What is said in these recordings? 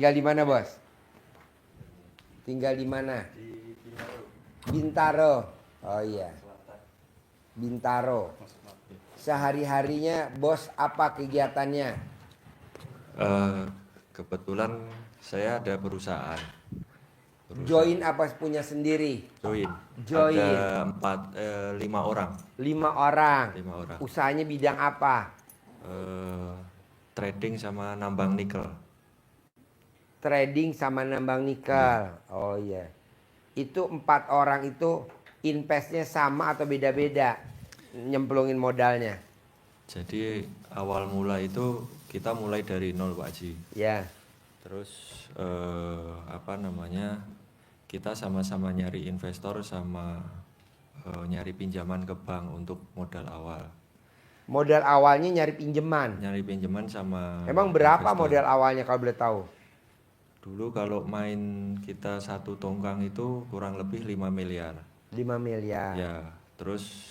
Tinggal di mana, Bos? Tinggal di mana? Di Bintaro. Bintaro. Oh iya, Selatan. Bintaro. Sehari-harinya Bos apa kegiatannya? Kebetulan saya ada perusahaan. Join apa punya sendiri? Join. Join. Ada 5 orang. 5 orang. 5 orang. Usahanya bidang apa? Trading sama nambang nikel. Trading sama nambang nikel. Oh iya. Itu 4 orang itu investnya sama atau beda-beda? Nyemplungin modalnya. Jadi awal mula itu kita mulai dari nol, Pak Haji. Ya. Terus kita sama-sama nyari investor sama nyari pinjaman ke bank untuk modal awal. Modal awalnya nyari pinjaman. Nyari pinjaman sama Emang berapa investor. modal awalnya kalau boleh tahu? Dulu kalau main kita satu tongkang itu kurang lebih 5 miliar. 5 miliar. Ya, terus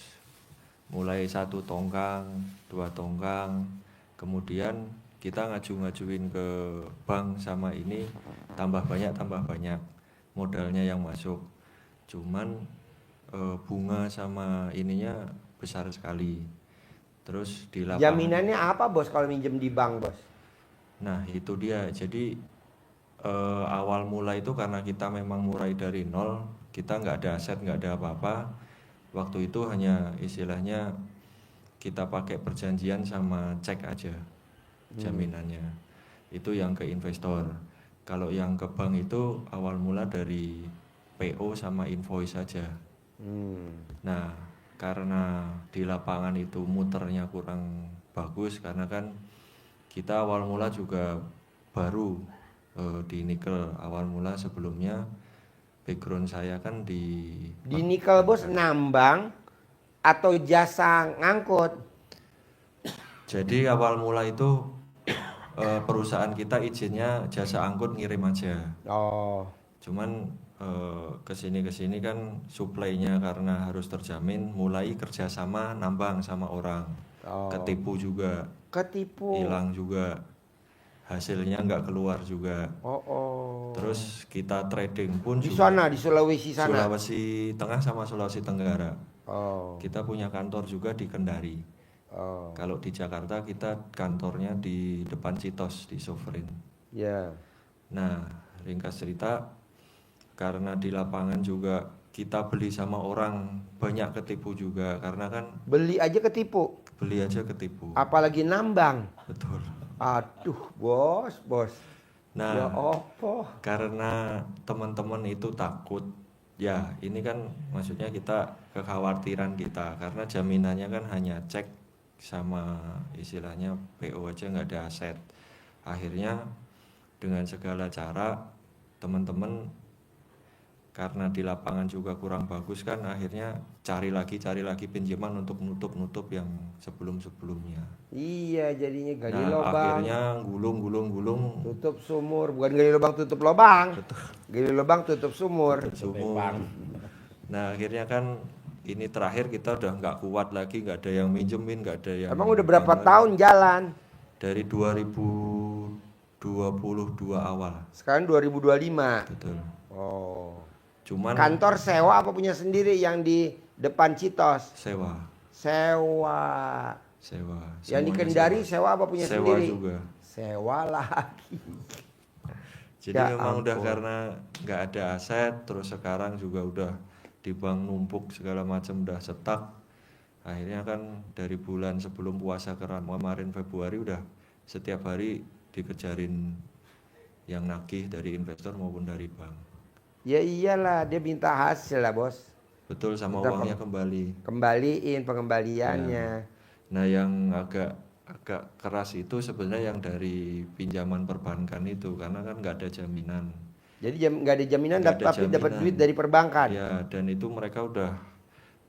mulai satu tongkang, 2 tongkang, kemudian kita ngaju-ngajuin ke bank sama ini tambah banyak modalnya yang masuk. Cuman bunga sama ininya besar sekali. Terus di lapangan. Jaminannya apa, Bos, kalau minjem di bank, Bos? Nah, itu dia. Jadi awal mula itu karena kita memang mulai dari nol, kita nggak ada aset, nggak ada apa-apa. Waktu itu hanya istilahnya kita pakai perjanjian sama cek aja jaminannya. Itu yang ke investor. Kalau yang ke bank itu awal mula dari PO sama invoice saja. Nah, karena di lapangan itu muternya kurang bagus karena kan kita awal mula juga baru di nikel. Awal mula sebelumnya background saya kan di nikel, Bos, nambang atau jasa ngangkut? Jadi awal mula itu perusahaan kita izinnya jasa angkut ngirim aja. Oh. Cuman kesini kan supply-nya karena harus terjamin, mulai kerjasama nambang sama orang. Ketipu juga. Ketipu. Hilang juga. Hasilnya nggak keluar juga. Terus kita trading pun di juga, sana, di Sulawesi sana. Sulawesi Tengah sama Sulawesi Tenggara. Kita punya kantor juga di Kendari. Kalau di Jakarta kita kantornya di depan Citos di Sovereign. Ya. Nah, ringkas cerita, karena di lapangan juga kita beli sama orang banyak ketipu juga karena kan Beli aja ketipu. beli aja ketipu. Apalagi nambang. Betul. Aduh, Bos. Nah, Ya apa? karena teman-teman itu takut. Ya, ini kan maksudnya kita kekhawatiran kita karena jaminannya kan hanya cek sama istilahnya PO aja, nggak ada aset. Akhirnya dengan segala cara teman-teman karena di lapangan juga kurang bagus kan akhirnya cari lagi pinjaman untuk nutup yang sebelumnya. Iya, jadinya gali Nah, lubang. akhirnya gulung. Tutup sumur, bukan gali lubang tutup lubang. Betul. Gali lubang tutup sumur. Nah, akhirnya kan ini terakhir kita udah nggak kuat lagi, nggak ada yang minjemin, nggak ada yang. Emang udah berapa tahun jalan? Dari 2022 awal. Sekarang 2025. Betul. Oh. Cuman Kantor sewa apa punya sendiri yang di depan Citos? sewa. Yang di Kendari sewa apa punya sewa sendiri? juga. Sewa lagi. Jadi Ya memang udah ampun. karena nggak ada aset, terus sekarang juga udah di bank numpuk segala macam udah setak. Akhirnya kan dari bulan sebelum puasa kemarin Februari udah setiap hari dikejarin yang nagih dari investor maupun dari bank. Ya iyalah, dia minta hasil lah, Bos. Betul, sama Minta uangnya kembali. Kembaliin pengembaliannya. Nah, yang agak keras itu sebenarnya yang dari pinjaman perbankan itu karena kan nggak ada jaminan. Jadi nggak ada jaminan, Nggak ada tapi dapat jaminan. duit dari perbankan. Ya, dan itu mereka udah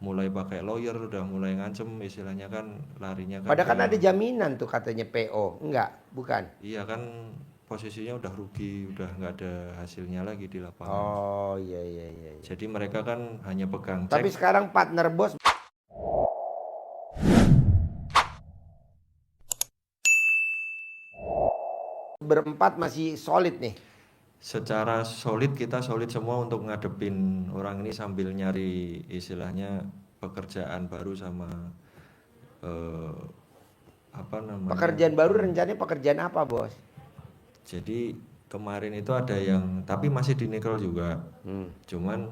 mulai pakai lawyer, udah mulai ngancem, istilahnya kan larinya kan. Padahal kan ada jaminan tuh katanya PO. Enggak, bukan. Iya kan, posisinya udah rugi, udah nggak ada hasilnya lagi di lapangan. Oh iya. Jadi mereka kan hanya pegang cek. Tapi sekarang partner Bos berempat masih solid nih. secara solid kita solid semua untuk ngadepin orang ini sambil nyari istilahnya pekerjaan baru sama eh, apa namanya. Pekerjaan baru rencananya pekerjaan apa, Bos? Jadi kemarin itu ada yang tapi masih di nikel juga. Cuman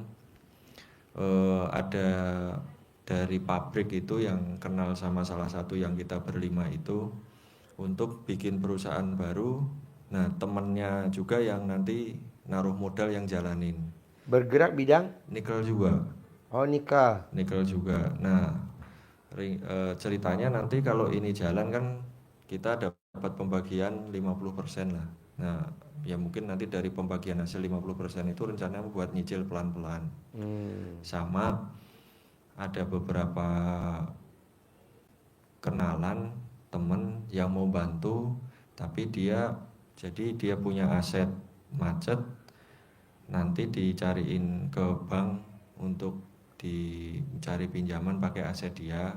ada dari pabrik itu yang kenal sama salah satu yang kita berlima itu untuk bikin perusahaan baru. Nah, temennya juga yang nanti naruh modal yang jalanin. Bergerak bidang? Nikel juga. Oh, nikah. Nikel juga. Nah, ceritanya nanti kalau ini jalan kan kita dapat pembagian 50% lah. Nah, ya mungkin nanti dari pembagian hasil 50% itu rencananya buat nyicil pelan-pelan. Sama ada beberapa kenalan temen yang mau bantu, tapi jadi dia punya aset macet, nanti dicariin ke bank untuk dicari pinjaman pakai aset dia.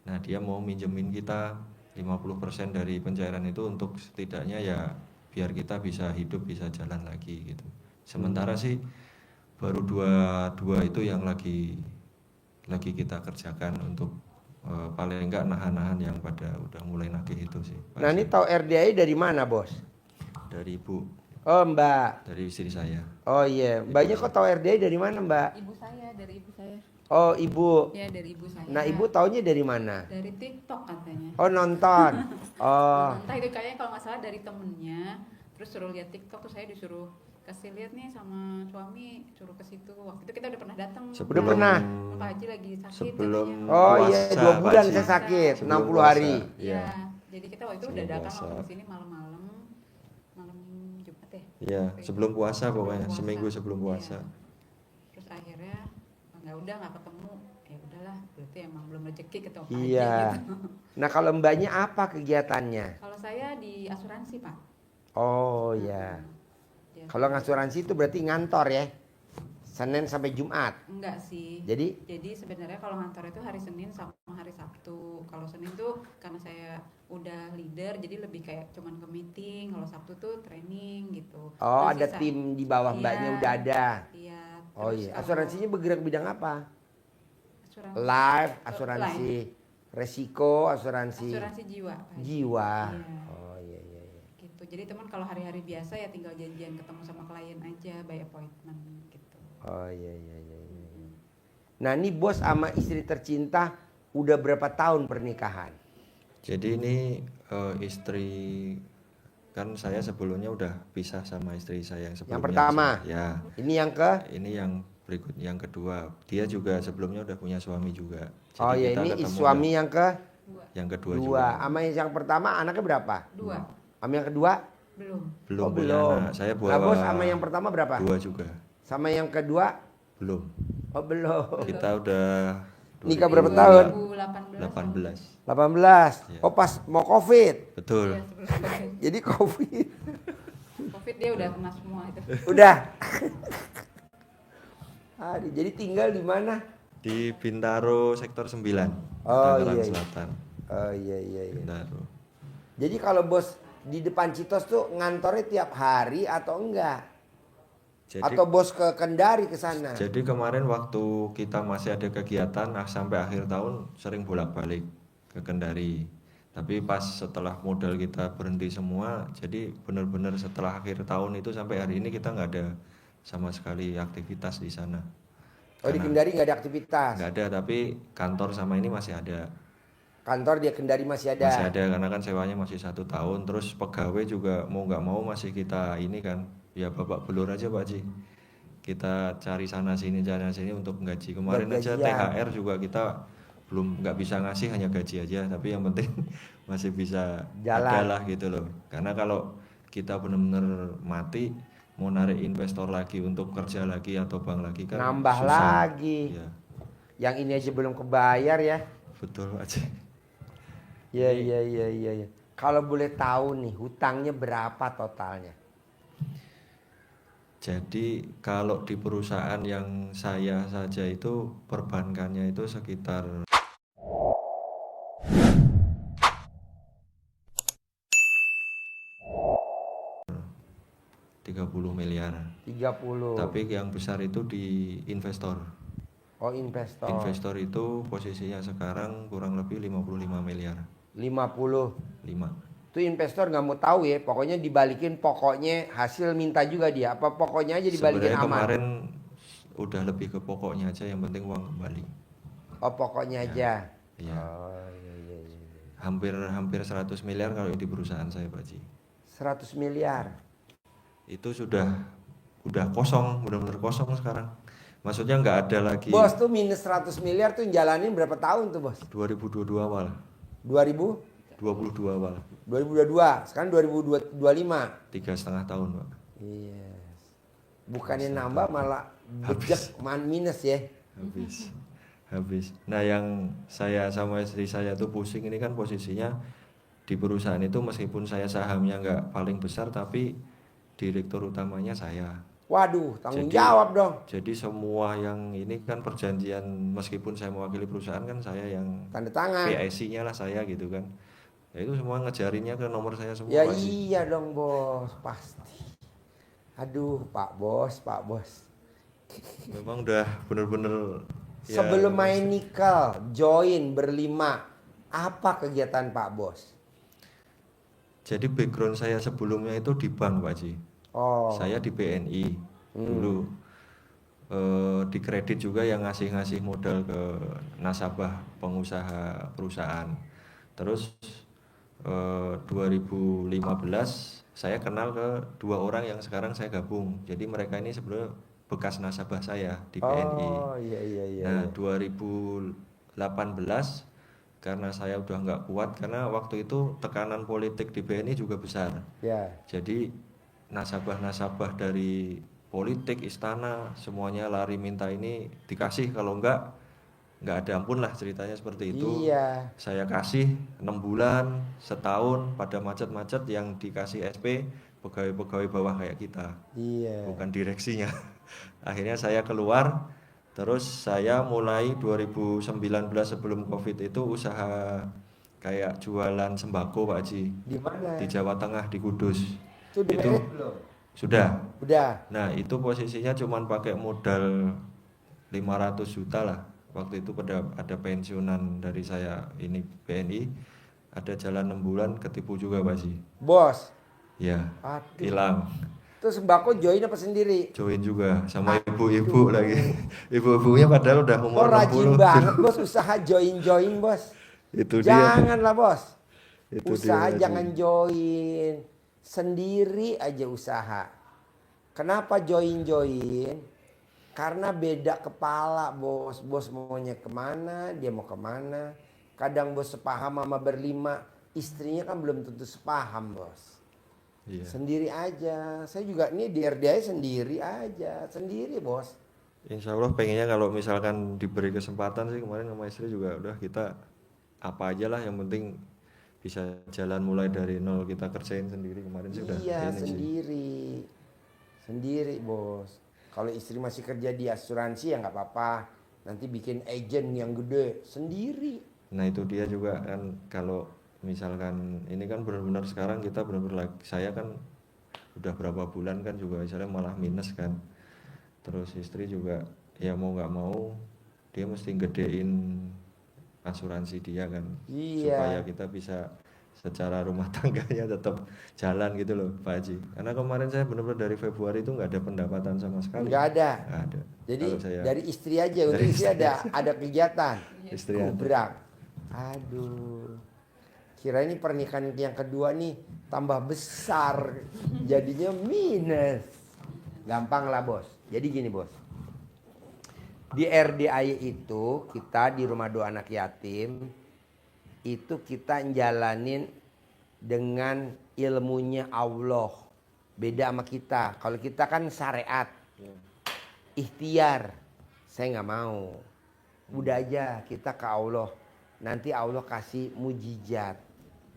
Nah, dia mau minjemin kita 50% dari pencairan itu untuk setidaknya ya biar kita bisa hidup, bisa jalan lagi gitu. Sementara sih baru dua itu yang lagi kita kerjakan untuk paling enggak nahan-nahan yang pada udah mulai nagih itu sih. Nah, ini tahu RDI dari mana, Bos? Dari ibu, Oh, Mbak. dari istri saya. Oh iya, Mbaknya kok tahu RDI dari mana, Mbak? Dari ibu saya. Oh, Ibu. Ya, dari ibu saya. Nah, Ibu taunya dari mana? Dari TikTok katanya. Oh, nonton. Oh. Entah itu kayaknya kalau nggak salah dari temennya, terus suruh lihat TikTok, terus saya disuruh kasih lihat nih sama suami, suruh ke situ. Waktu itu kita udah pernah datang. Udah pernah? Pak Haji lagi sakit. Sebelum katanya. Oh iya, puasa, 2 bulan Pak saya Haji. sakit, Sebelum 60 puasa. hari. Iya. Jadi kita waktu itu udah Sebelum datang puasa. langsung ke sini malam-malam. Malam Jumat ya. Iya, sebelum puasa pokoknya, Puasa. seminggu sebelum puasa. Iya. Terus akhirnya nggak ketemu. Ya udahlah, berarti emang belum rezeki ketemu Pak Haji Iya. gitu. Nah, kalau Mbaknya apa kegiatannya? Kalau saya di asuransi, Pak. Oh iya. Ya, Kalau ngasuransi itu berarti ngantor ya? Senin sampai Jumat. enggak sih. Jadi Sebenarnya kalau ngantor itu hari Senin sama hari Sabtu. Kalau Senin tuh karena saya udah leader, jadi lebih kayak cuman ke meeting. Kalau Sabtu tuh training gitu. oh, Dan ada sisa- tim di bawah Mbaknya Iya. udah ada. Iya. Oh Terus iya. kalau Asuransinya bergerak bidang apa? asuransi, Life, asuransi resiko, asuransi asuransi jiwa, Pak Haji. jiwa. Iya. Oh iya iya iya. Gitu. Jadi teman kalau hari-hari biasa ya tinggal janjian ketemu sama klien aja, by appointment gitu. Oh iya iya iya iya. iya. Nah, ini Bos sama istri tercinta udah berapa tahun pernikahan? Jadi ini istri kan saya sebelumnya udah pisah sama istri saya yang sebelumnya. pertama? Ya. Ini yang ke? Ini yang berikut yang kedua. Dia juga sebelumnya udah punya suami juga. Jadi Oh iya, kita ini ketemu suami yang ke yang kedua juga. dua. Sama yang pertama anaknya berapa? 2. Sama yang kedua? Belum. Belum Oh, punya belum. anak. Saya Nah, Bos sama yang pertama berapa? 2 juga. Sama yang kedua? Belum. Oh, belum. Kita udah Nikah berapa tahun? 2018. 18. Iya. Oh, pas mau Covid. Betul. Iya, sebelum COVID. Jadi Covid. Covid dia udah kena semua itu. Udah. Aduh, jadi tinggal di mana? Di Bintaro sektor 9. Oh, Tangerang iya, iya. Selatan. Oh iya iya iya. Bintaro. Jadi kalau Bos di depan Citos tuh ngantornya tiap hari atau enggak? Jadi Atau Bos ke Kendari ke sana? Jadi kemarin waktu kita masih ada kegiatan sampai akhir tahun sering bolak-balik ke Kendari. Tapi pas setelah modal kita berhenti semua, jadi benar-benar setelah akhir tahun itu sampai hari ini kita nggak ada sama sekali aktivitas di sana. Oh, di Kendari nggak ada aktivitas. Nggak ada, tapi kantor sama ini masih ada. Kantor di Kendari masih ada. Masih ada karena kan sewanya masih 1 tahun. Terus pegawai juga mau nggak mau masih kita ini kan, ya babak belur aja Pak Ji. Kita cari sana sini untuk gaji. Kemarin aja Bergajian. THR juga kita belum nggak bisa ngasih, hanya gaji aja. Tapi yang penting masih bisa Jalan. ada lah gitu loh. Karena kalau kita benar-benar mati mau narik investor lagi untuk kerja lagi atau bank lagi kan Nambah susah. lagi. Ya, Yang ini aja belum kebayar ya. betul aja. Iya iya iya iya. Ya. Kalau boleh tahu nih hutangnya berapa totalnya? Jadi kalau di perusahaan yang saya saja itu perbankannya itu sekitar 30 miliar. 30. Tapi yang besar itu di investor. Oh, investor. Investor itu posisinya sekarang kurang lebih 55 miliar. 50. 5. Itu investor nggak mau tahu ya, pokoknya dibalikin, pokoknya hasil minta juga dia. Apa pokoknya aja dibalikin Sebenarnya aman? kemarin udah lebih ke pokoknya aja, yang penting uang kembali. Oh, pokoknya aja. Iya. Oh, iya. Hampir 100 miliar kalau di perusahaan saya, Pak Ji. 100 miliar. Itu udah kosong, benar-benar kosong sekarang. Maksudnya nggak ada lagi. Bos tuh minus 100 miliar tuh jalanin berapa tahun tuh, Bos? 2022 awal. 2000? 22 awal. 2022. Sekarang 2025. 3,5 tahun, Pak. Iya. Bukannya nambah malah bejek minus ya. Habis. Nah, yang saya sama istri saya tuh pusing ini kan posisinya di perusahaan itu, meskipun saya sahamnya nggak paling besar, tapi direktur utamanya saya. Waduh, tanggung jawab dong. Jadi semua yang ini kan perjanjian, meskipun saya mewakili perusahaan kan saya yang Tanda tangan. PIC-nya lah saya gitu kan. Ya itu semua ngejarinnya ke nomor saya semua. Ya Pak Ji. iya dong, Bos, pasti. Aduh, Pak Bos. Memang udah bener-bener ya, Sebelum main nikel, join berlima, apa kegiatan Pak Bos? jadi background saya sebelumnya itu di bank, Pak Ji. Oh, Saya di BNI dulu. Di kredit juga yang ngasih modal ke nasabah pengusaha perusahaan. Terus 2015 saya kenal ke 2 orang yang sekarang saya gabung. Jadi mereka ini sebenarnya bekas nasabah saya di BNI. oh iya. Nah, 2018 karena saya udah nggak kuat, karena waktu itu tekanan politik di BNI juga besar. Ya, Jadi nasabah-nasabah dari politik, istana, semuanya lari minta ini dikasih, kalau nggak ada ampun lah, ceritanya seperti itu. iya. Saya kasih 6 bulan, setahun, pada macet-macet yang dikasih SP pegawai-pegawai bawah kayak kita, Iya. bukan direksinya. Akhirnya saya keluar, terus saya mulai 2019 sebelum COVID itu usaha kayak jualan sembako, Pak Haji, Di mana? di Jawa Tengah, di Kudus. Itu udah Itu beres belum? sudah. Udah. Nah, itu posisinya cuman pakai modal 500 juta lah. Waktu itu ada pensiunan dari saya ini BNI, ada jalan 6 bulan ketipu juga, Pak Haji. Bos, Ya, aduh. hilang. Itu sembako join apa sendiri? Join juga sama ibu-ibu lagi. Ibu-ibunya padahal udah Kok umur rajin 60. banget, Bos, usaha join, Bos. Itu dia. Janganlah, Bos. Itu Usaha dia, jangan join. Sendiri aja usaha. Kenapa join? Karena beda kepala, Bos. Bos maunya kemana, dia mau kemana. Kadang bos sepaham sama berlima, istrinya kan belum tentu sepaham, Bos. Iya. Sendiri aja. Saya juga ini di RDI sendiri aja. Sendiri, Bos. Insya Allah pengennya kalau misalkan diberi kesempatan sih, kemarin sama istri juga udah kita apa aja lah, yang penting bisa jalan mulai dari nol, kita kerjain sendiri. Kemarin sih udah Iya, ini sih. Sendiri, Bos. Kalau istri masih kerja di asuransi ya nggak apa-apa. Nanti bikin agent yang gede sendiri. Nah itu dia juga kan, kalau misalkan ini kan benar-benar sekarang kita benar-benar saya kan udah berapa bulan kan juga misalnya malah minus kan. Terus istri juga ya mau nggak mau dia mesti gedein asuransi dia kan, Iya. supaya kita bisa secara rumah tangganya tetap jalan gitu loh, Pak Haji. Karena kemarin saya benar-benar dari Februari itu nggak ada pendapatan sama sekali. Nggak ada. Nggak ada. Jadi Kalau saya dari istri aja, untuk Dari istri ada kegiatan. istri ada. Kubrak. Aduh. Kira ini pernikahan yang kedua nih tambah besar. Jadinya minus. Gampang lah, Bos. Jadi gini, Bos. Di RDI itu kita di rumah doa anak yatim itu kita jalanin dengan ilmunya Allah. Beda sama kita. Kalau kita kan syariat, ikhtiar. Saya nggak mau. Udah aja kita ke Allah. Nanti Allah kasih mujizat.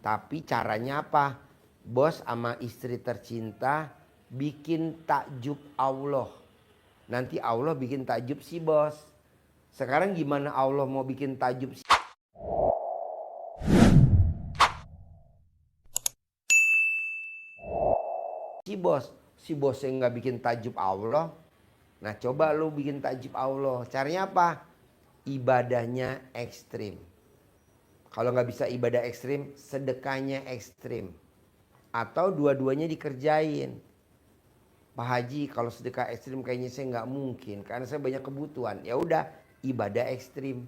Tapi caranya apa? Bos sama istri tercinta bikin takjub Allah. Nanti Allah bikin takjub si bos. Sekarang gimana Allah mau bikin takjub si bos? si bosnya nggak bikin tajub Allah. Nah coba lu bikin tajub Allah. Caranya apa? Ibadahnya ekstrim. Kalau nggak bisa ibadah ekstrim, sedekahnya ekstrim. Atau dua-duanya dikerjain. Pak Haji, kalau sedekah ekstrim kayaknya saya nggak mungkin. Karena saya banyak kebutuhan. Ya udah, ibadah ekstrim.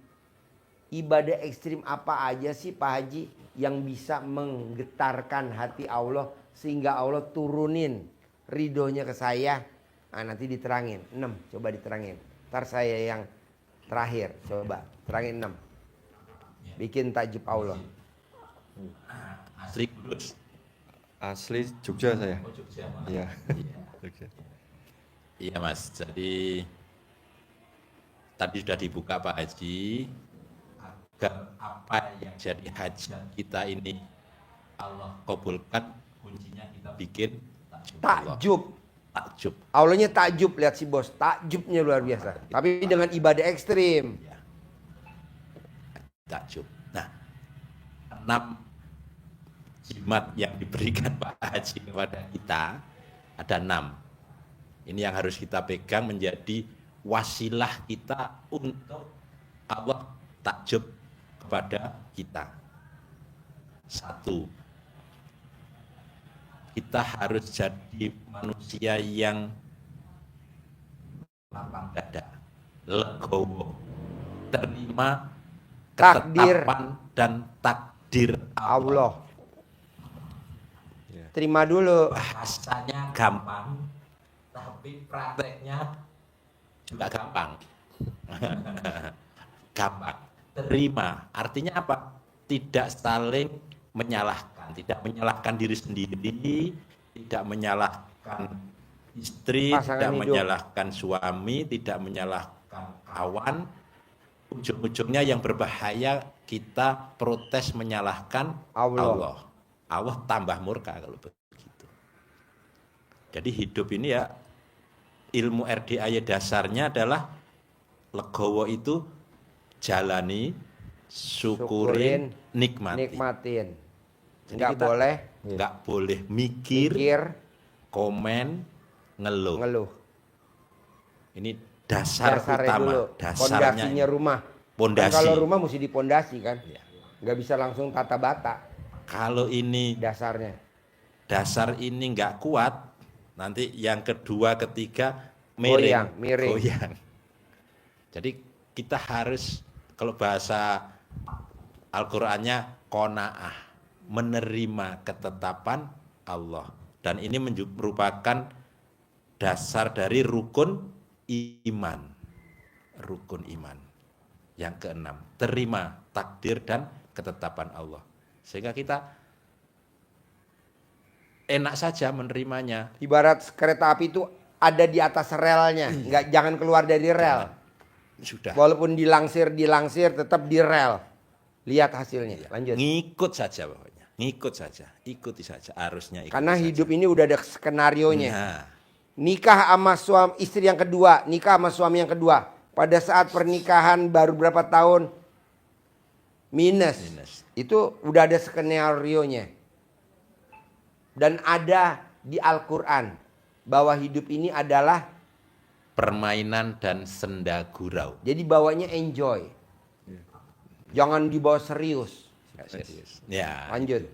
Ibadah ekstrim apa aja sih Pak Haji yang bisa menggetarkan hati Allah sehingga Allah turunin ridhonya ke saya? Nah, nanti diterangin. 6, coba diterangin. Ntar saya yang terakhir, coba terangin 6. Bikin tajub Allah. Asli Kudus. Asli Jogja saya. Oh, Jogja, Mas. Iya. Iya. Jogja. Iya, Mas. Jadi tadi sudah dibuka Pak Haji agar apa yang jadi hajat kita ini Allah kabulkan, kuncinya kita bikin takjub. Takjub. Takjub. Allahnya takjub, lihat si bos. Takjubnya luar biasa. Tapi dengan ibadah ekstrim. Ya. Takjub. Nah, 6 jimat yang diberikan Pak Haji kepada kita ada 6. Ini yang harus kita pegang menjadi wasilah kita untuk Allah takjub kepada kita. 1, kita harus jadi manusia yang lapang dada, legowo, terima Takdir ketetapan dan takdir Allah. Allah. Terima dulu. Bahasanya gampang, tapi prakteknya juga gampang. Gampang. Terima. Artinya apa? Tidak saling menyalahkan. Tidak menyalahkan diri sendiri, tidak menyalahkan istri, Pasangan tidak hidup. menyalahkan suami, tidak menyalahkan kawan. Ujung-ujungnya yang berbahaya kita protes menyalahkan Allah. Allah tambah murka kalau begitu. Jadi hidup ini ya, ilmu RDAY dasarnya adalah legowo itu jalani, syukurin, nikmati. Nikmatin. Jadi Nggak kita boleh nggak boleh mikir, mikir, komen, ngeluh. ngeluh. Ini dasar Dasarnya utama, dulu. dasarnya. Pondasinya rumah. Pondasi. Kan kalau rumah mesti dipondasi kan. Ya. Nggak bisa langsung tata bata Kalau ini dasarnya. dasar ini nggak kuat, nanti yang kedua, ketiga miring, Goyang, miring. goyang. Jadi kita harus, kalau bahasa Al-Qur'annya qanaah, menerima ketetapan Allah. Dan ini merupakan dasar dari rukun iman. Rukun iman. Yang keenam, terima takdir dan ketetapan Allah. Sehingga kita enak saja menerimanya. Ibarat kereta api itu ada di atas relnya, jangan keluar dari rel. Sudah. Walaupun dilangsir tetap di rel. Lihat hasilnya. Lanjut. Ngikut saja pokoknya. Ngikut saja. Ikuti saja. Arusnya ikuti Karena saja. hidup ini udah ada skenarionya. Nah, Nikah sama istri yang kedua, nikah sama suami yang kedua. Pada saat pernikahan baru berapa tahun minus. Itu udah ada skenarionya. Dan ada di Al-Qur'an bahwa hidup ini adalah permainan dan senda gurau. jadi bawanya enjoy. Jangan dibawa serius. Nggak serius. Ya, Lanjut.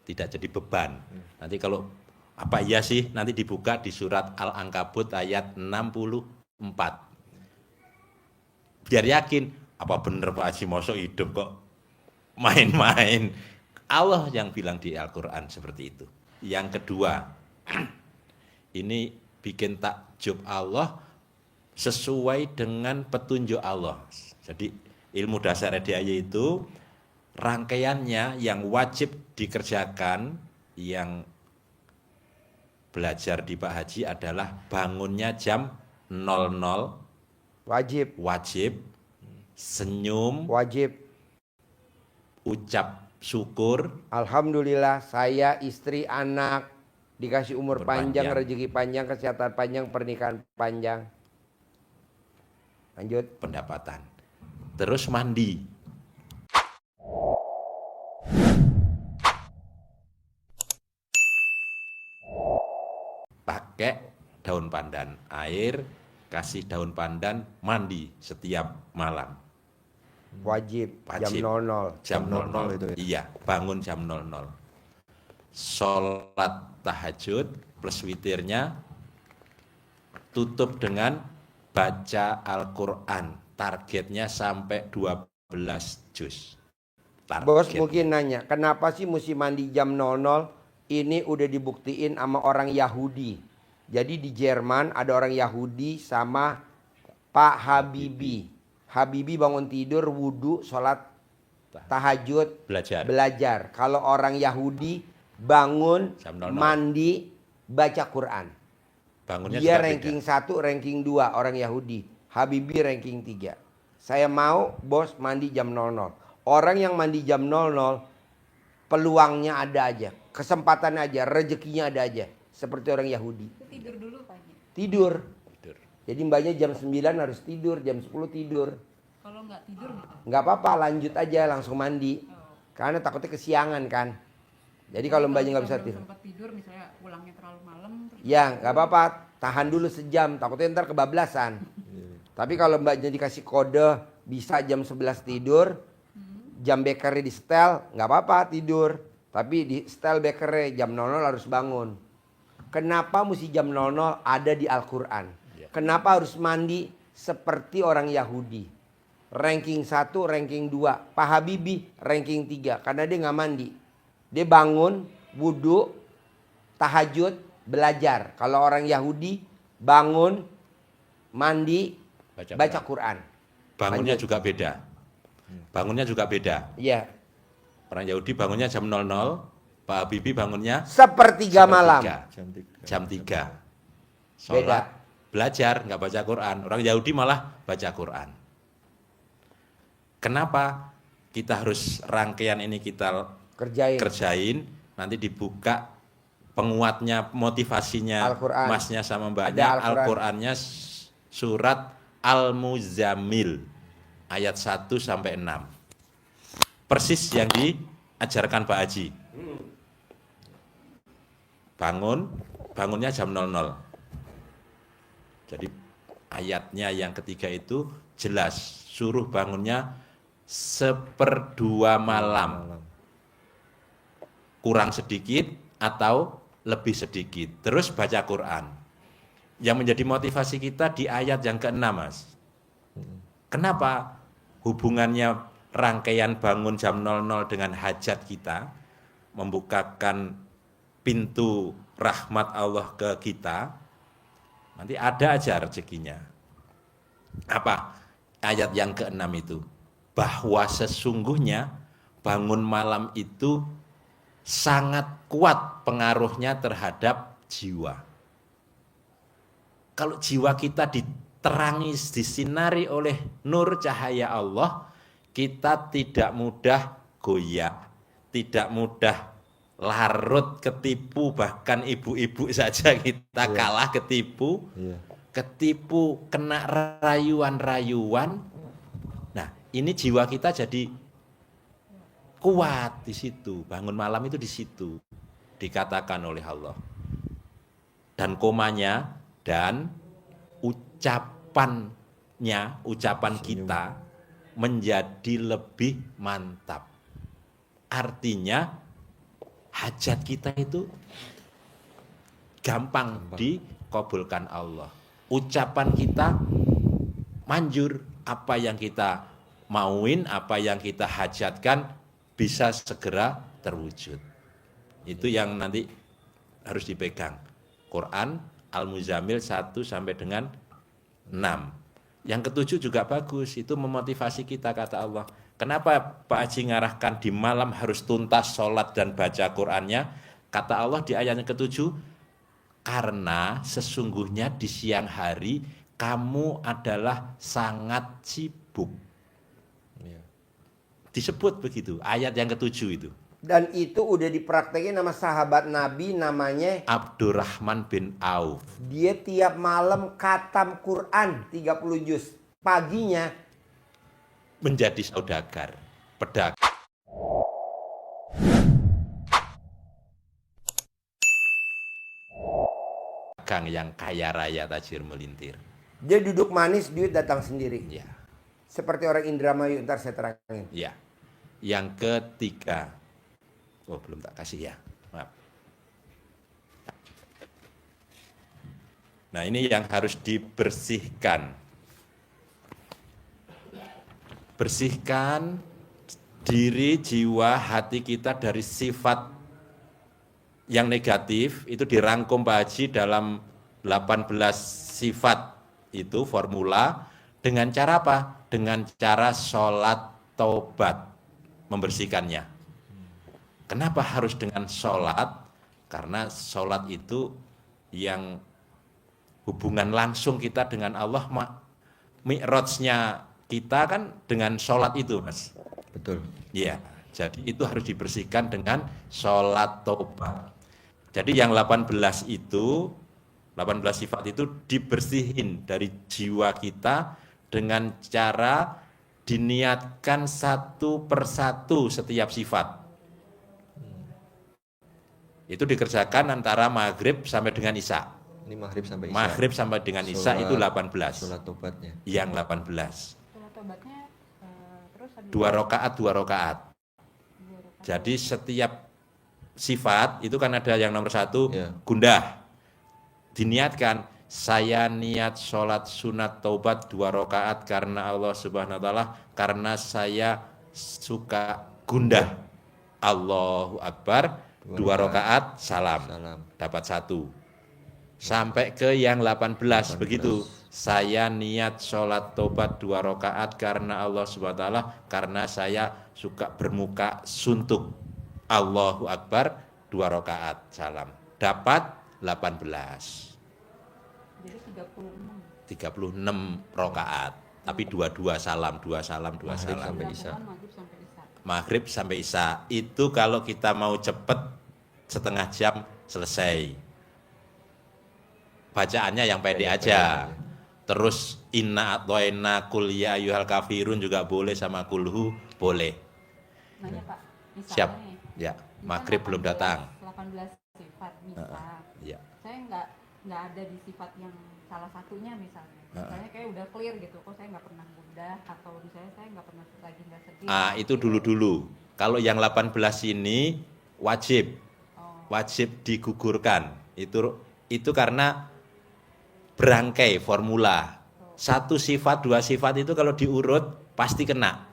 tidak jadi beban. Nanti kalau apa iya sih, nanti dibuka di surat Al-Ankabut ayat 64. Biar yakin, apa bener Pak Haji Mosok hidup kok main-main. Allah yang bilang di Al-Quran seperti itu. Yang kedua, ini bikin takjub Allah sesuai dengan petunjuk Allah. Jadi ilmu dasar RDAY itu rangkaiannya yang wajib dikerjakan, yang belajar di Pak Haji adalah bangunnya jam 00, Wajib. wajib, senyum, Wajib. ucap syukur, Alhamdulillah saya, istri, anak dikasih umur panjang, Berpanjang. rezeki panjang, kesehatan panjang, pernikahan panjang. Lanjut. pendapatan. Terus mandi. Pakai daun pandan air, kasih daun pandan, mandi setiap malam. Wajib, jam Wajib. 00. Jam 00 itu ya? Iya, bangun jam 00. Sholat tahajud plus witirnya, tutup dengan baca Al-Quran. Targetnya sampai 12 juz. Bos Target. mungkin nanya, kenapa sih mesti mandi jam 00? Ini udah dibuktiin sama orang Yahudi. Jadi di Jerman ada orang Yahudi sama Pak Habibie. Habibie bangun tidur, wudhu, sholat tahajud, Belajar. Kalau orang Yahudi bangun, Jam 00. mandi, baca Quran. Bangunnya Dia juga ranking beda. 1, ranking 2 orang Yahudi. Habibie ranking 3. Saya mau bos mandi jam 00. Orang yang mandi jam 00 peluangnya ada aja, kesempatan aja, rezekinya ada aja. Seperti orang Yahudi. Tidur dulu pagi. Tidur. Tidur. Jadi mbaknya jam 9 harus tidur, jam 10 tidur. Kalau nggak tidur gitu. Nggak apa-apa, lanjut aja langsung mandi. Karena takutnya kesiangan kan. Jadi kalau mbaknya nggak bisa tidur. Sempat tidur misalnya pulangnya terlalu malam. Terus Ya nggak apa-apa, tahan dulu sejam. Takutnya ntar kebablasan. Tapi kalau mbaknya dikasih kode bisa jam 11 tidur, jam bekernya di setel, nggak apa-apa tidur. Tapi di setel bekernya jam 00 harus bangun. Kenapa mesti jam 00 ada di Al-Quran? Kenapa harus mandi seperti orang Yahudi? Ranking 1, ranking 2. Pak Habibie ranking 3 karena dia nggak mandi. Dia bangun, wudhu, tahajud, belajar. Kalau orang Yahudi bangun, mandi, baca Quran. Bangunnya Lanjut. juga beda. Bangunnya juga beda. Iya. Orang Yahudi bangunnya jam 00, Pak Habibie bangunnya Sepertiga malam. Jam 3. Beda. Sholat, belajar, nggak baca Quran. Orang Yahudi malah baca Quran. Kenapa kita harus rangkaian ini kita kerjain, nanti dibuka penguatnya, motivasinya Al-Quran. masnya sama mbaknya, Ada Al-Quran. Al-Qurannya surat Al-Muzammil ayat 1 sampai 6. Persis yang diajarkan Pak Haji. Bangunnya jam 00. Jadi ayatnya yang ketiga itu jelas, suruh bangunnya 1/2 malam. Kurang sedikit atau lebih sedikit. Terus baca Quran. Yang menjadi motivasi kita di ayat yang ke-6, Mas. Kenapa hubungannya rangkaian bangun jam 00 dengan hajat kita, membukakan pintu rahmat Allah ke kita, nanti ada aja rezekinya. Apa? Ayat yang ke-6 itu. Bahwa sesungguhnya bangun malam itu sangat kuat pengaruhnya terhadap jiwa. Kalau jiwa kita diterangi, disinari oleh nur cahaya Allah, kita tidak mudah goyah, tidak mudah larut ketipu, bahkan ibu-ibu saja kita kalah ketipu, ketipu, kena rayuan-rayuan. Nah, ini jiwa kita jadi kuat di situ. Bangun malam itu di situ dikatakan oleh Allah. Dan komanya dan ucapan kita menjadi lebih mantap. Artinya hajat kita itu gampang dikabulkan Allah. Ucapan kita manjur, apa yang kita mauin, apa yang kita hajatkan bisa segera terwujud. Itu yang nanti harus dipegang. Quran Al-Muzammil 1 sampai dengan 6. Yang ketujuh juga bagus, itu memotivasi kita, kata Allah. Kenapa Pak Haji ngarahkan di malam harus tuntas sholat dan baca Qurannya? Kata Allah di ayat yang ketujuh, karena sesungguhnya di siang hari kamu adalah sangat sibuk. Disebut begitu, ayat yang ketujuh itu. Dan itu udah dipraktekin sama sahabat Nabi namanya Abdurrahman bin Auf. dia tiap malam khatam Quran 30 juz. Paginya Menjadi saudagar, pedagang. pedagang yang kaya raya tajir melintir. Dia duduk manis, duit datang sendiri. Ya, Seperti orang Indramayu, ntar saya terangin. ya. Yang ketiga, oh belum tak kasih ya, maaf. Nah ini yang harus dibersihkan. Bersihkan diri, jiwa, hati kita dari sifat yang negatif. Itu dirangkum Pak Haji dalam 18 sifat itu formula. Dengan cara apa? Dengan cara sholat taubat, membersihkannya. Kenapa harus dengan sholat? Karena sholat itu yang hubungan langsung kita dengan Allah, mi'rajnya kita kan dengan sholat itu, Mas. Betul. Iya, jadi itu harus dibersihkan dengan sholat taubat. Jadi yang 18 sifat itu dibersihin dari jiwa kita dengan cara diniatkan satu persatu setiap sifat. Itu dikerjakan antara maghrib sampai dengan isya. Ini maghrib sampai isya. Maghrib sampai dengan isya itu 18. Sholat tobatnya. Yang 18. Sholat tobatnya terus ada 2 rakaat, 2 rakaat. Jadi setiap sifat itu kan ada yang nomor 1 Ya. gundah. Diniatkan, saya niat sholat sunat taubat 2 rakaat karena Allah Subhanahu wa Ta'ala, karena saya suka gundah. Allahu Akbar, 2 rakaat, salam. Dapat 1. Sampai ke yang 18 begitu. Saya niat sholat tobat 2 rakaat karena Allah Subhanahu wa Ta'ala, karena saya suka bermuka suntuk. Allahu Akbar, 2 rakaat, salam. Dapat 18. jadi 36. 36 rakaat. Tapi 2 salam, 2 salam, 2 Maghrib salam. sampai isya. Maghrib sampai isya. Maghrib sampai isya. Itu kalau kita mau cepet setengah jam selesai. Bacaannya yang pendek aja. Terus inna atwaina kul ya ayyuhal kafirun juga boleh, sama kulhu boleh. Nanya Pak, misalnya Siap. nih, Ya, misal maghrib belum 18 datang. 18 sifat misal. Ya. Saya nggak ada di sifat yang salah satunya misalnya. Misalnya kayak udah clear gitu, kok saya nggak pernah gundah, atau di saya nggak pernah lagi nggak sedih. Itu dulu-dulu. Kalau yang 18 ini wajib. Wajib digugurkan. Itu karena berangkai formula. 1 sifat, 2 sifat itu kalau diurut pasti kena.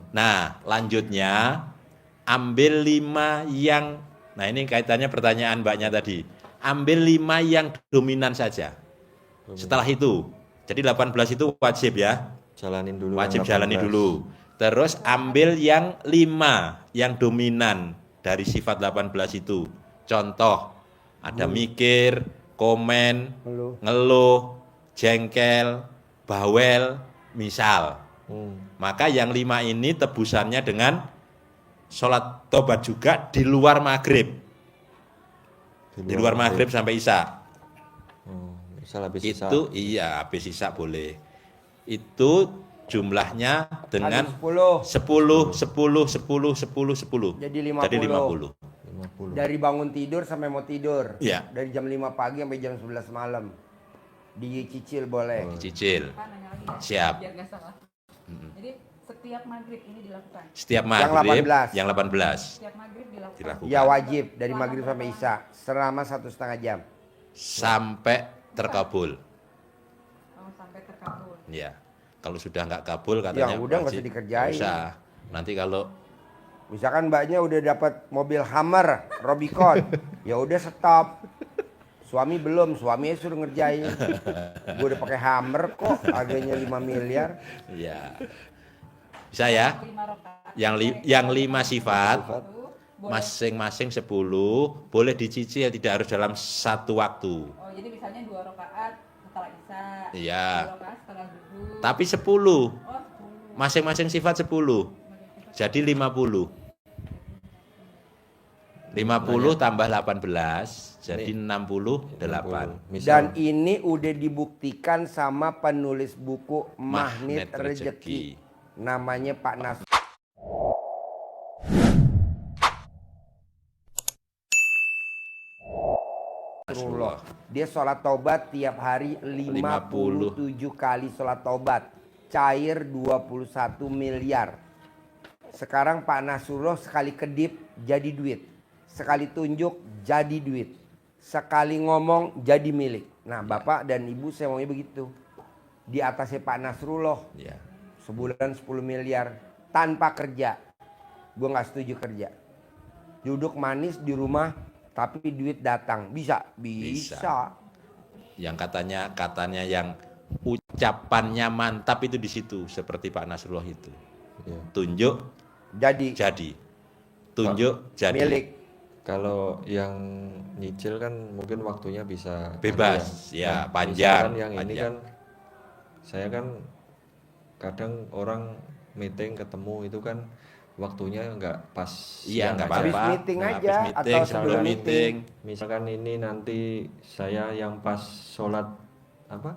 Nah, lanjutnya ambil 5 yang, nah ini kaitannya pertanyaan Mbaknya tadi. Ambil 5 yang dominan saja. Setelah itu, jadi 18 itu wajib ya. Jalanin dulu. Wajib yang jalani 18. dulu. Terus ambil yang 5 yang dominan dari sifat 18 itu. Contoh, ada mikir, komen, ngeluh, jengkel, bawel, misal. Maka yang 5 ini tebusannya dengan sholat tobat juga di luar maghrib. Di luar maghrib sampai isya. Misal habis isya. Itu iya, habis isya boleh. Itu jumlahnya dengan Habis 10. 10, 10, 10, 10, 10. Jadi 50. Jadi 50. 50. Dari bangun tidur sampai mau tidur. Iya. Dari jam 5 pagi sampai jam 11 malam. Dicicil boleh. Cicil. Pak nanya lagi ya, Siap. biar nggak salah. Jadi setiap maghrib ini dilakukan. Setiap Yang maghrib 18. yang 18 Setiap maghrib dilakukan. dilakukan Ya wajib dari maghrib sampai isya selama 1,5 jam. sampai terkabul. Sampai terkabul. Ya. Kalau sudah nggak kabul katanya Ya udah, nggak wajib. usah dikerjain. Nggak usah. Nanti kalau Misalkan mbaknya udah dapat mobil Hummer, Robicon, ya udah stop. Suami belum, suaminya suruh ngerjain. Gue udah pakai Hummer kok, harganya 5 miliar. ya bisa ya. 5 rakaat. Yang 5 sifat Boleh. masing-masing 10 boleh dicicil, tidak harus dalam satu waktu. Oh, jadi misalnya 2 rakaat setelah isya. Iya. 2 rakaat setelah zuhur. Tapi 10. Oh, 10. Masing-masing sifat 10. Jadi 50. 50 tambah 18 jadi 68. Dan ini udah dibuktikan sama penulis buku Magnet Magnet Rezeki. Rezeki. Namanya Pak Nas. Dia sholat tobat tiap hari 57 kali sholat tobat. Cair 21 miliar. Sekarang Pak Nasrullah sekali kedip jadi duit. Sekali tunjuk jadi duit. Sekali ngomong jadi milik. Nah Bapak dan Ibu saya maunya begitu. Di atasnya Pak Nasrullah. Ya. Sebulan 10 miliar tanpa kerja. Gue gak setuju kerja. Duduk manis di rumah tapi duit datang. Bisa? Bisa. Yang katanya yang ucapannya mantap itu di situ, seperti Pak Nasrullah itu. Iya. Tunjuk jadi. Tunjuk jadi. Milik. Kalau yang nyicil kan mungkin waktunya bisa Bebas, ya, Nah, panjang, misalkan yang ini panjang. kan saya kan kadang orang meeting ketemu itu kan waktunya nggak pas Iya, siang nggak aja. apa-apa. Habis meeting Nah, aja, habis meeting, atau sebelum sebelum meeting. Misalkan ini nanti saya yang pas sholat apa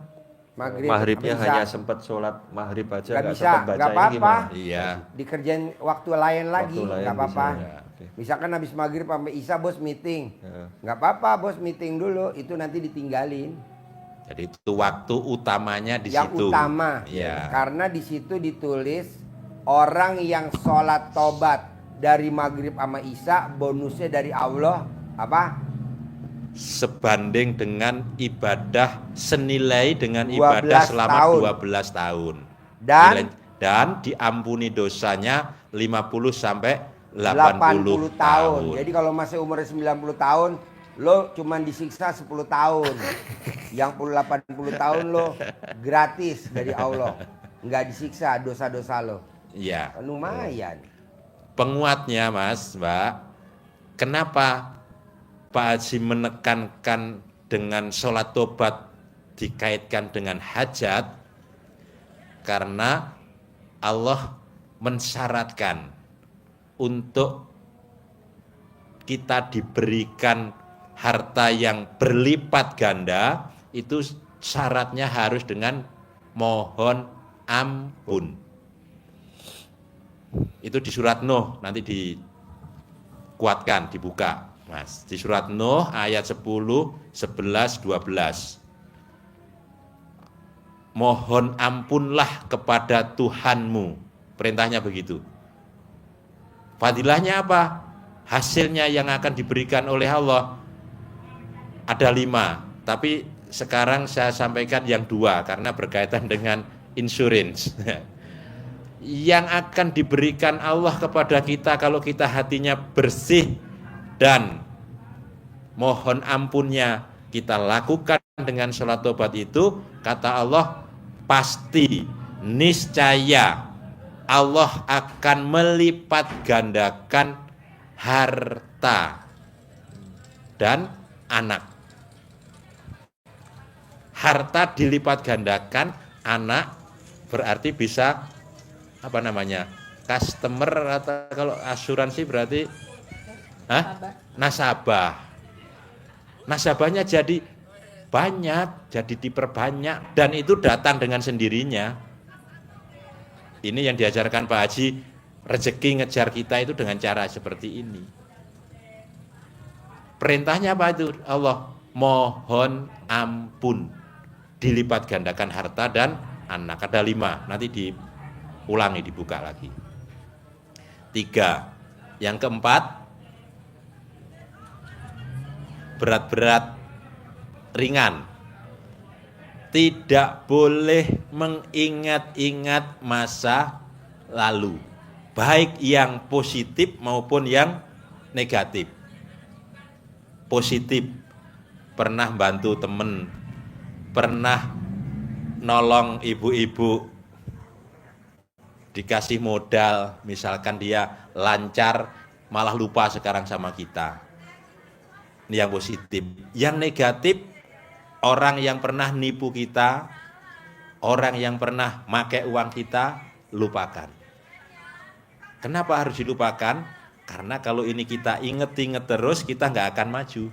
Maghrib, maghribnya bisa. hanya sempat sholat maghrib aja Nggak nggak bisa, sempat baca nggak ini apa-apa. gimana? Iya. Dikerjain waktu lain lagi, Waktu lain nggak apa-apa. bisa, ya. Oke. Misalkan habis maghrib sampai isya bos meeting, Ya. nggak apa-apa bos meeting dulu, itu nanti ditinggalin. Jadi itu waktu utamanya di Yang situ. utama, Iya. karena di situ ditulis orang yang sholat tobat dari maghrib sama isya bonusnya dari Allah apa? Sebanding dengan ibadah senilai dengan 12 ibadah selama tahun. 12 tahun. Dan Dan diampuni dosanya 50 sampai 80 tahun. Jadi kalau masih umurnya 90 tahun, lo cuman disiksa 10 tahun. Yang 80 tahun lo gratis dari Allah. Nggak disiksa dosa-dosa lo. Iya. Lumayan. Penguatnya Mas, Mbak, kenapa Pak Haji menekankan dengan sholat tobat dikaitkan dengan hajat? Karena Allah mensyaratkan untuk kita diberikan harta yang berlipat ganda, itu syaratnya harus dengan mohon ampun. Itu di surat Nuh, nanti dikuatkan, dibuka Mas. Di surat Nuh ayat 10, 11, 12. Mohon ampunlah kepada Tuhanmu. Perintahnya begitu. Fadilahnya apa? Hasilnya yang akan diberikan oleh Allah ada 5. Tapi sekarang saya sampaikan yang 2 karena berkaitan dengan insurance. Yang akan diberikan Allah kepada kita kalau kita hatinya bersih dan mohon ampunnya kita lakukan dengan sholat tobat itu, kata Allah, pasti niscaya Allah akan melipat gandakan harta dan anak. Harta dilipat gandakan, anak berarti bisa apa namanya? Customer atau kalau asuransi berarti nasabah. Nasabahnya jadi banyak, jadi diperbanyak dan itu datang dengan sendirinya. Ini yang diajarkan Pak Haji, rezeki ngejar kita itu dengan cara seperti ini. Perintahnya apa itu? Allah mohon ampun, dilipat gandakan harta dan anak. Ada 5, nanti diulangi, dibuka lagi. 3, yang keempat, berat-berat ringan. Tidak boleh mengingat-ingat masa lalu, baik yang positif maupun yang negatif. Positif, pernah bantu temen, pernah nolong ibu-ibu, dikasih modal, misalkan dia lancar, malah lupa sekarang sama kita. Ini yang positif. Yang negatif, orang yang pernah nipu kita, orang yang pernah pakai uang kita, lupakan. Kenapa harus dilupakan? Karena kalau ini kita inget-inget terus, kita nggak akan maju.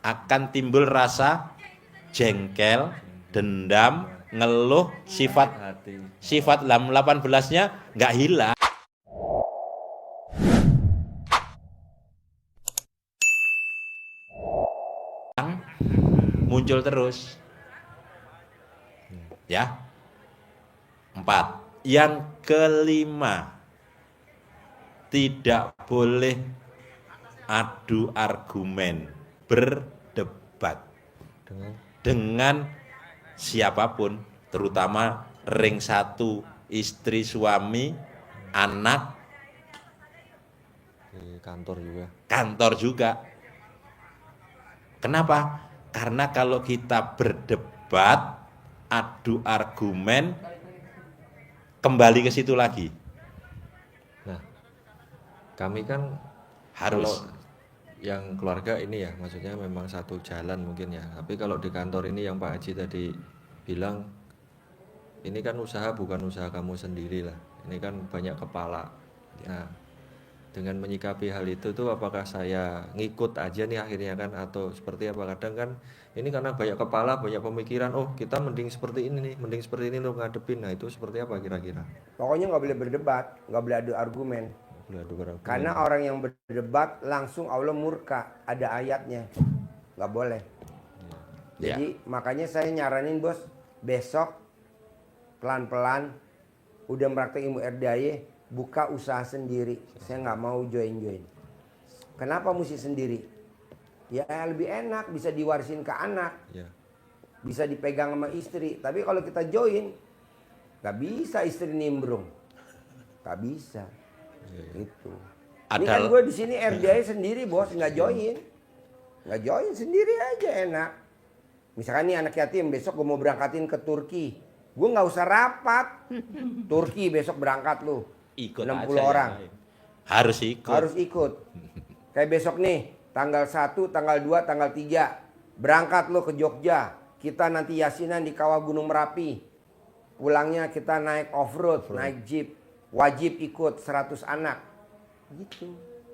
Akan timbul rasa jengkel, dendam, ngeluh, sifat 18-nya nggak hilang. muncul terus. Ya. 4. Yang kelima, tidak boleh adu argumen, berdebat dengan siapapun, terutama ring 1, istri, suami, anak, Di kantor juga. Kenapa? Karena kalau kita berdebat, adu argumen, kembali ke situ lagi. Nah, kami kan Harus. kalau yang keluarga ini ya, maksudnya memang satu jalan mungkin ya. Tapi kalau di kantor ini yang Pak Haji tadi bilang, ini kan usaha bukan usaha kamu sendiri lah. Ini kan banyak kepala. Nah, dengan menyikapi hal itu tuh apakah saya ngikut aja nih akhirnya kan, atau seperti apa? Kadang kan ini karena banyak kepala, banyak pemikiran, oh kita mending seperti ini nih, mending seperti ini untuk ngadepin. Nah itu seperti apa kira-kira? Pokoknya nggak boleh berdebat, nggak boleh adu argumen. Boleh adu argumen. Karena orang yang berdebat langsung Allah murka, ada ayatnya, nggak boleh. Ya. Jadi makanya saya nyaranin bos, besok pelan-pelan udah meraktek ilmu RDAY, buka usaha sendiri. Saya nggak mau join. Kenapa mesti sendiri? Ya lebih enak, bisa diwarisin ke anak, Ya. bisa dipegang sama istri. Tapi kalau kita join, nggak bisa istri nimbrung, nggak bisa. Gitu. Ini kan gue di sini RDAY sendiri bos, nggak join sendiri aja enak. Misalkan nih anak yatim besok gue mau berangkatin ke Turki, gue nggak usah rapat. Turki besok berangkat lu, Ikut 60 aja orang. yang lain. Harus ikut. Harus ikut. Kayak besok nih, tanggal 1, tanggal 2, tanggal 3. Berangkat lo ke Jogja. Kita nanti yasinan di kawah Gunung Merapi. Pulangnya kita naik off-road, naik jeep. Wajib ikut 100 anak. Gitu.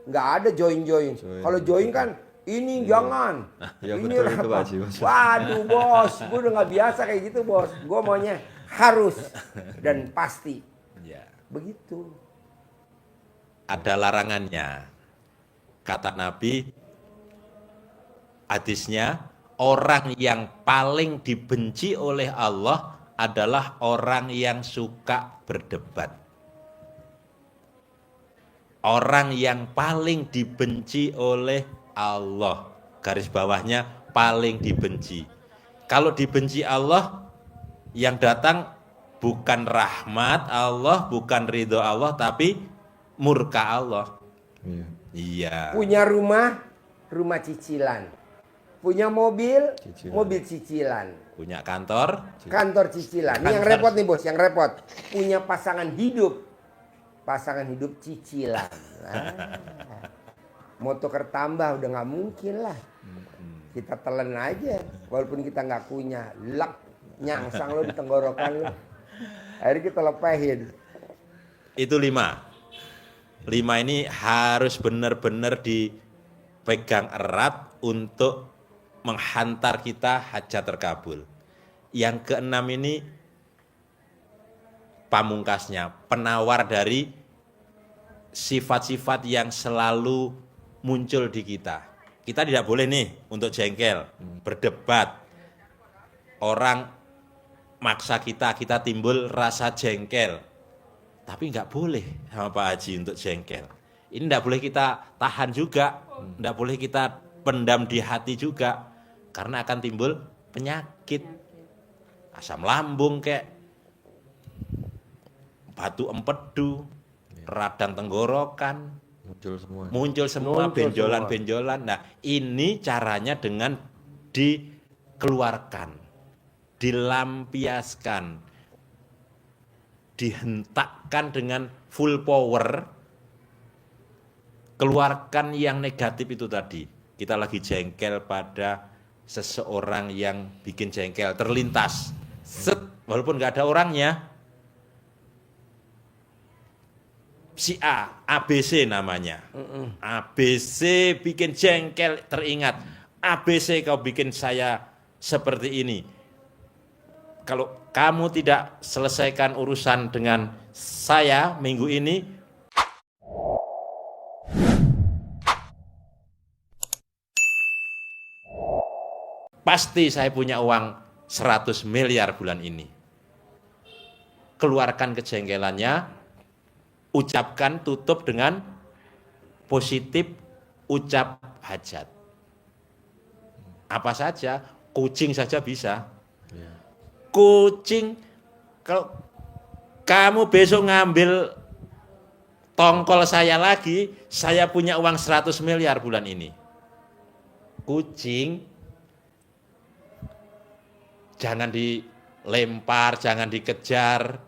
Nggak ada join-join. Kalau join kan, ini jangan. Ya Ini betul itu apa? Pak Haji, bos. Waduh bos, gue udah nggak biasa kayak gitu bos. Gue maunya harus dan pasti. Ya. Begitu. Ada larangannya. Kata Nabi, hadisnya, orang yang paling dibenci oleh Allah adalah orang yang suka berdebat. Orang yang paling dibenci oleh Allah, garis bawahnya paling dibenci. Kalau dibenci Allah, yang datang bukan rahmat Allah, bukan ridho Allah, tapi murka Allah. Iya. Iya. Punya rumah, rumah cicilan. Punya mobil, Cicilan. mobil cicilan. Punya kantor, Kantor cicilan. Ini yang Kantor. repot nih bos, yang repot. Punya pasangan hidup. Pasangan hidup cicilan. Mau tuker tambah udah nggak mungkin lah. Kita telan aja. Walaupun kita nggak punya. Lek, nyangsang lo di tenggorokan lo. Akhirnya kita lepahin. itu 5. 5 ini harus benar-benar dipegang erat untuk menghantar kita hajat terkabul. Yang keenam ini pamungkasnya, penawar dari sifat-sifat yang selalu muncul di kita. Kita tidak boleh nih untuk jengkel, berdebat. Orang maksa kita timbul rasa jengkel. Tapi nggak boleh sama Pak Haji untuk jengkel. Ini nggak boleh kita tahan juga, nggak boleh kita pendam di hati juga, karena akan timbul penyakit, asam lambung kayak batu empedu, radang tenggorokan, muncul semua benjolan-benjolan. Nah ini caranya dengan dikeluarkan, dilampiaskan, dihentakkan dengan full power, keluarkan yang negatif itu tadi. Kita lagi jengkel pada seseorang yang bikin jengkel, terlintas, set, walaupun nggak ada orangnya, si A, ABC namanya, ABC bikin jengkel, teringat, ABC kau bikin saya seperti ini. Kalau kamu tidak selesaikan urusan dengan saya minggu ini, pasti saya punya uang 100 miliar bulan ini. Keluarkan kejengkelannya, ucapkan tutup dengan positif, ucap hajat. Apa saja, kucing saja bisa. Kucing, kalau kamu besok ngambil tongkol saya lagi, saya punya uang 100 miliar bulan ini. Kucing, jangan dilempar, jangan dikejar.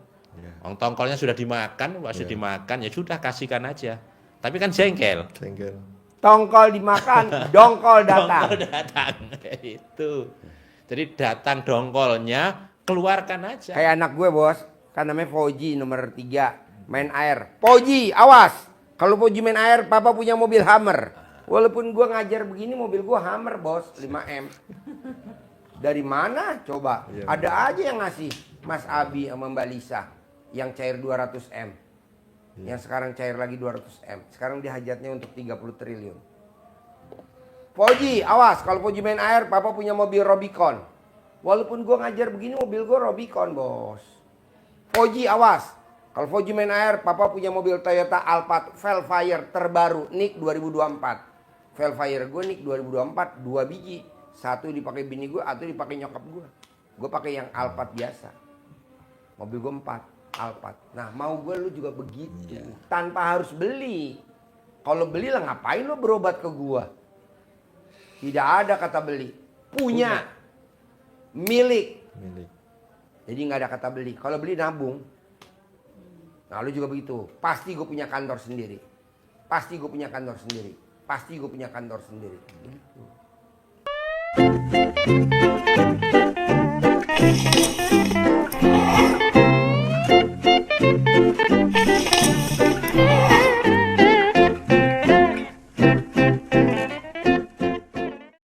Tongkolnya sudah dimakan, sudah dimakan, ya sudah kasihkan aja. Tapi kan jengkel. Tongkol dimakan, dongkol datang. Dongkol datang, itu. Jadi datang dongkolnya, keluarkan aja. Kayak anak gue bos, kan namanya Fauji nomor 3, main air. Fauji, awas. Kalau Fauji main air, papa punya mobil Hummer. Walaupun gue ngajar begini, mobil gue Hummer bos, 5M. Dari mana coba? Ada aja yang ngasih Mas Abi sama Mbak Lisa yang cair 200M. Yang sekarang cair lagi 200M. Sekarang dia hajatnya untuk 30 triliun. Fauji, awas. Kalau Fauji main air, papa punya mobil Rubicon. Walaupun gue ngajar begini, mobil gue Rubicon bos. Fauji, awas. Kalau Fauji main air, papa punya mobil Toyota Alphard Velfire terbaru, NIK 2024. Velfire gue NIK 2024, 2 biji. Satu dipakai bini gue, satu dipakai nyokap gue. Gue pakai yang Alphard biasa. Mobil gue 4. Alphard. Nah mau gue lu juga begitu, tanpa harus beli. Kalau beli lah ngapain lu berobat ke gue? Tidak ada kata beli, punya. Milik. Jadi nggak ada kata beli. Kalau beli nabung. Nah lu juga begitu. Pasti gue punya kantor sendiri. Pasti gue punya kantor sendiri. Pasti gue punya kantor sendiri. Gitu.